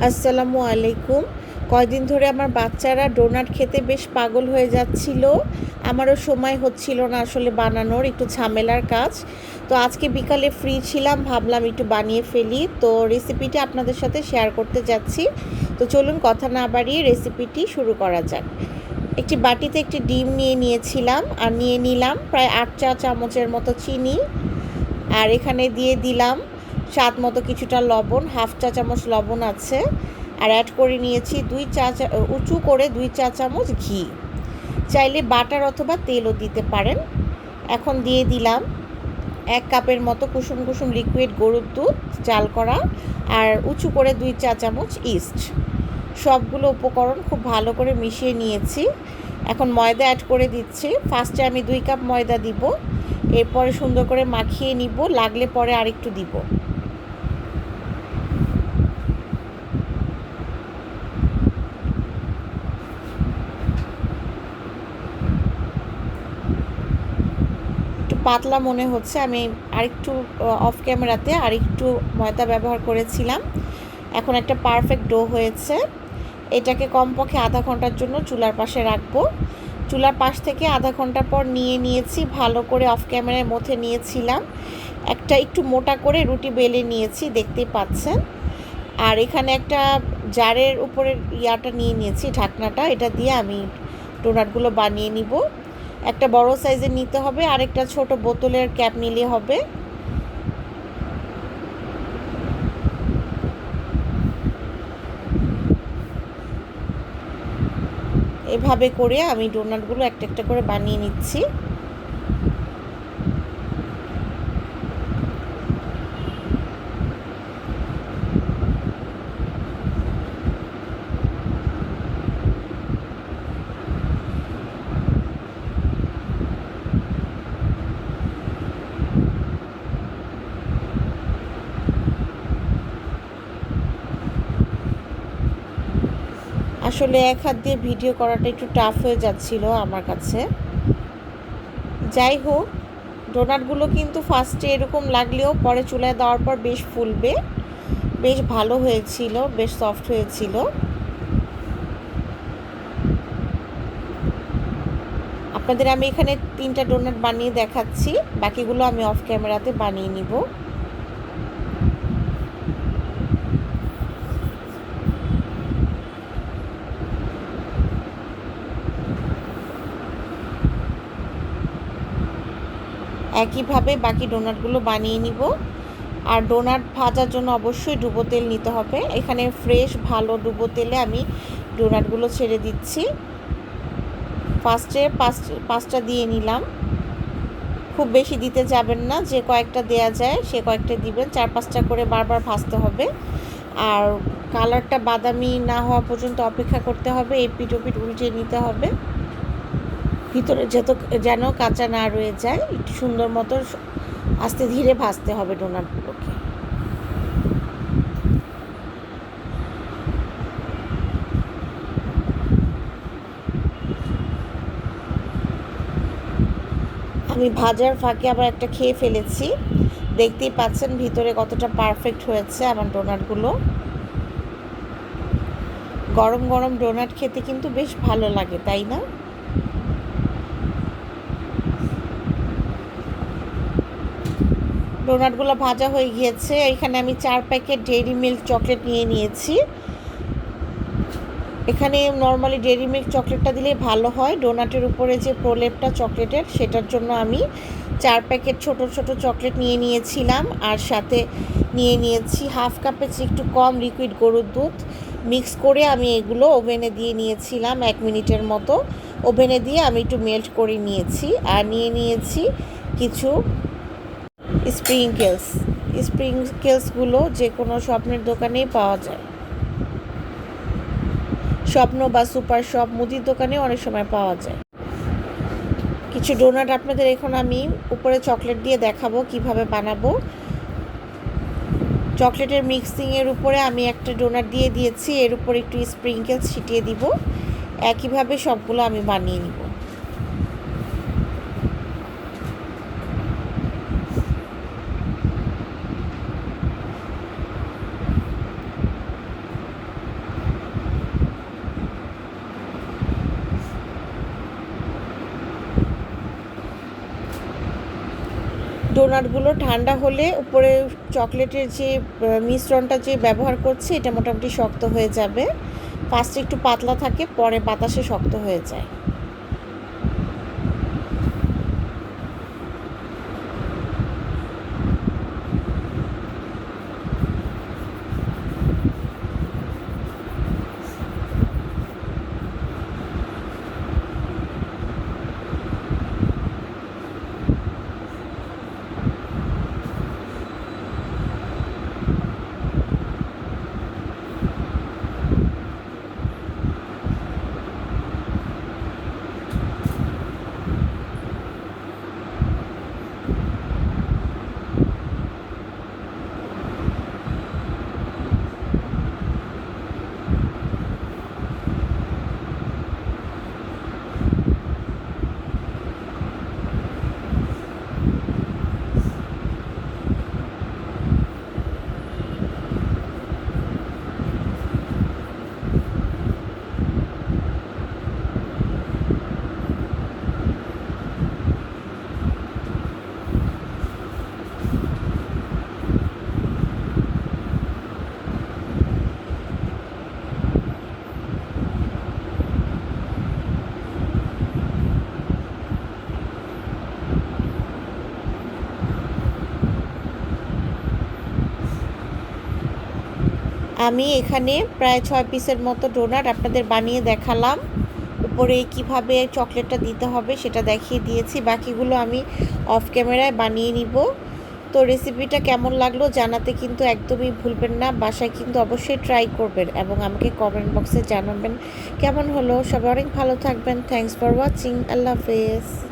আসসালামু আলাইকুম। কয়দিন ধরে আমার বাচ্চারা ডোনাট খেতে বেশ পাগল হয়ে যাচ্ছিল। আমারও সময় হচ্ছিল না আসলে বানানোর, একটু ঝামেলার কাজ। তো আজকে বিকালে ফ্রি ছিলাম, ভাবলাম একটু বানিয়ে ফেলি। তো রেসিপিটি আপনাদের সাথে শেয়ার করতে যাচ্ছি। তো চলুন কথা না বাড়িয়ে রেসিপিটি শুরু করা যাক। একটি বাটিতে একটি ডিম নিয়ে নিয়েছিলাম আর নিয়ে নিলাম প্রায় 8 চা চামচের মতো চিনি। আর এখানে দিয়ে দিলাম স্বাদ মতো কিছুটা লবণ, 1/2 চা চামচ লবণ আছে। আর অ্যাড করে নিয়েছি উঁচু করে 2 চা চামচ ঘি। চাইলে বাটার অথবা তেলও দিতে পারেন। এখন দিয়ে দিলাম 1 কাপের মতো কুসুম কুসুম লিকুইড গরুর দুধ জাল করা, আর উঁচু করে 2 চা চামচ ইস্ট। সবগুলো উপকরণ খুব ভালো করে মিশিয়ে নিয়েছি। এখন ময়দা অ্যাড করে দিচ্ছি। ফার্স্টে আমি 2 কাপ ময়দা দিব, এরপরে সুন্দর করে মাখিয়ে নিব, লাগলে পরে আরেকটু দিব। একটু পাতলা মনে হচ্ছে, আমি আরেকটু অফ ক্যামেরাতে আরেকটু ময়দা ব্যবহার করেছিলাম। এখন একটা পারফেক্ট ডো হয়েছে। এটাকে কমপক্ষে আধা ঘন্টার জন্য চুলার পাশে রাখবো। চুলার পাশ থেকে আধা ঘন্টা পর নিয়েছি, ভালো করে অফ ক্যামেরায় মথে নিয়েছিলাম। একটা একটু মোটা করে রুটি বেলে নিয়েছি, দেখতেই পাচ্ছেন। আর এখানে একটা জারের উপরের নিয়ে নিয়েছি, ঢাকনাটা, এটা দিয়ে আমি ডোনাটগুলো বানিয়ে নিব। একটা বড় সাইজের নিতে হবে, আর একটা ছোট বোতলের ক্যাপ নিলে হবে। এভাবে করে আমি ডোনাটগুলো একটা একটা করে বানিয়ে নিচ্ছি। আসলে এক হাত দিয়ে ভিডিও করাটা একটু টাফ হয়ে যাচ্ছিল আমার কাছে। যাই হোক, ডোনাটগুলো কিন্তু ফার্স্টে এরকম লাগলেও পরে চুলায় দেওয়ার পর বেশ ফুলবে, বেশ ভালো হয়েছিল, বেশ সফট হয়েছিল। আপনাদের আমি এখানে 3টা ডোনাট বানিয়ে দেখাচ্ছি, বাকিগুলো আমি অফ ক্যামেরাতে বানিয়ে নিব। একইভাবে বাকি ডোনাটগুলো বানিয়ে নিব। আর ডোনাট ভাজার জন্য অবশ্যই ডুবো তেল নিতে হবে। এখানে ফ্রেশ ভালো ডুবো তেলে আমি ডোনাটগুলো ছেড়ে দিচ্ছি। ফার্স্টে 5টা দিয়ে নিলাম, খুব বেশি দিতে যাবেন না, যে কয়েকটা দেয়া যায় সে কয়েকটা দিবেন। 4-5টা করে বারবার ভাজতে হবে। আর কালারটা বাদামি না হওয়া পর্যন্ত অপেক্ষা করতে হবে, এপিট ওপিট উল্টে নিতে হবে, ভিতরে যেন কাঁচা না রয়ে যায়। একটু সুন্দর মতো আস্তে ধীরে ভাজতে হবে ডোনাটগুলোকে। আমি ভাজার ফাঁকে আবার একটা খেয়ে ফেলেছি, দেখতেই পাচ্ছেন ভিতরে কতটা পারফেক্ট হয়েছে আমার ডোনাটগুলো। গরম গরম ডোনাট খেতে কিন্তু বেশ ভালো লাগে, তাই না? ডোনাটগুলো ভাজা হয়ে গিয়েছে। এখানে আমি 4 প্যাকেট ডেইরি মিল্ক চকলেট নিয়ে নিয়েছি। এখানে নর্মালি ডেইরি মিল্ক চকলেটটা দিলে ভালো হয়। ডোনাটের উপরে যে প্রলেপটা চকলেটের, সেটার জন্য আমি 4 প্যাকেট ছোট ছোট চকলেট নিয়ে নিয়েছিলাম। আর সাথে নিয়ে নিয়েছি 1/2 কাপের চেয়ে একটু কম লিকুইড গরুর দুধ। মিক্স করে আমি এগুলো ওভেনে দিয়ে নিয়েছিলাম 1 মিনিটের মতো। ওভেনে দিয়ে আমি একটু মেল্ট করে নিয়েছি। আর নিয়ে নিয়েছি কিছু স্প্রিংকেলসগুলো যে কোনো স্বপ্নের দোকানেই পাওয়া যায়। স্বপ্ন বা সুপার শপ, মুদির দোকানে অনেক সময় পাওয়া যায়। কিছু ডোনাট আপনাদের এখন আমি উপরে চকলেট দিয়ে দেখাবো কিভাবে বানাবো। চকলেটের মিক্সিংয়ের উপরে আমি একটা ডোনাট দিয়ে দিয়েছি, এর উপরে একটু স্প্রিংকেলস ছিটিয়ে দিব। একইভাবে সবগুলো আমি বানিয়ে নিব। ডোনাটগুলো ঠান্ডা হলে উপরে চকলেটের যে মিশ্রণটা যে ব্যবহার করছি এটা মোটামুটি শক্ত হয়ে যাবে। ফার্স্টে একটু পাতলা থাকে, পরে বাতাসে শক্ত হয়ে যায়। আমি এখানে প্রায় 6 পিসের মতো ডোনাট আপনাদের বানিয়ে দেখালাম। উপরে কিভাবে চকলেটটা দিতে হবে সেটা দেখিয়ে দিয়েছি, বাকিগুলো আমি অফ ক্যামেরায় বানিয়ে নিব। তো রেসিপিটা কেমন লাগলো জানাতে কিন্তু একদমই ভুলবেন না, বাসায় কিন্তু অবশ্যই ট্রাই করবেন এবং আমাকে কমেন্ট বক্সে জানাবেন কেমন হলো। সবাই অনেক ভালো থাকবেন। Thanks for watching. আল্লাহ হাফেজ।